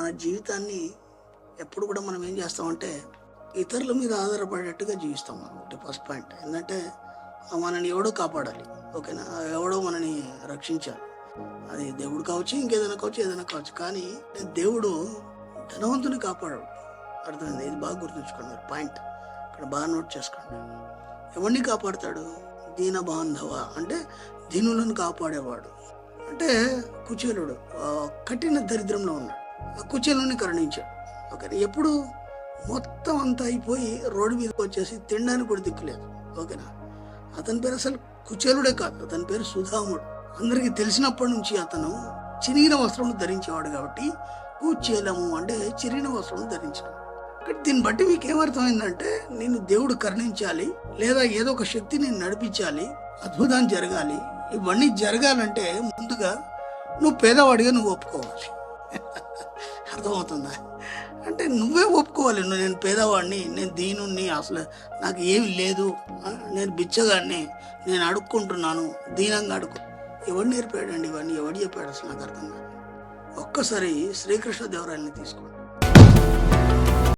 మన జీవితాన్ని ఎప్పుడు కూడా మనం ఏం చేస్తామంటే ఇతరుల మీద ఆధారపడేట్టుగా జీవిస్తాం. మనం ఫస్ట్ పాయింట్ ఏంటంటే మనని ఎవడో కాపాడాలి, ఓకేనా, ఎవడో మనని రక్షించాలి. అది దేవుడు కావచ్చు, ఇంకేదైనా కావచ్చు, ఏదైనా కావచ్చు. కానీ దేవుడు ధనవంతుని కాపాడాడు. అర్థమైంది? ఇది బాగా గుర్తుంచుకోండి మీరు, పాయింట్ ఇక్కడ బాగా నోట్ చేసుకోండి. ఎవరిని కాపాడుతాడు? దీన బాంధవ అంటే దీనులను కాపాడేవాడు. అంటే కుచేలుడు కఠిన దరిద్రంలో ఉన్నాడు, ఆ కుచేలుని కరుణించాడు. ఓకే, ఎప్పుడు మొత్తం అంతా అయిపోయి రోడ్డు మీదకి వచ్చేసి తినడానికి కూడా దిక్కులేదు. ఓకేనా, అతని పేరు అసలు కుచేలుడే కాదు, అతని పేరు సుధాముడు. అందరికి తెలిసినప్పటి నుంచి అతను చిరిగిన వస్త్రం ధరించేవాడు కాబట్టి కుచేలము అంటే చిరిగిన వస్త్రం ధరించాడు. దీన్ని బట్టి మీకు ఏమర్థమైందంటే నేను దేవుడు కరుణించాలి, లేదా ఏదో ఒక శక్తి నేను నడిపించాలి, అద్భుతం జరగాలి. ఇవన్నీ జరగాలంటే ముందుగా నువ్వు పేదవాడిగా నువ్వు ఒప్పుకోవాలి. అర్థమవుతుందా? అంటే నువ్వే ఒప్పుకోవాలి, నేను పేదవాడిని, నేను దీనుణ్ణి, అసలు నాకు ఏమి లేదు, నేను బిచ్చగాడిని, నేను అడుక్కుంటున్నాను, దీనంగా అడుక్కు. ఎవడు నేర్పాడండి ఇవన్నీ? ఎవడు చెప్పాడు? అసలు నాకు అర్థం కాదు. ఒక్కసారి శ్రీకృష్ణదేవరాయల్ని తీసుకోండి.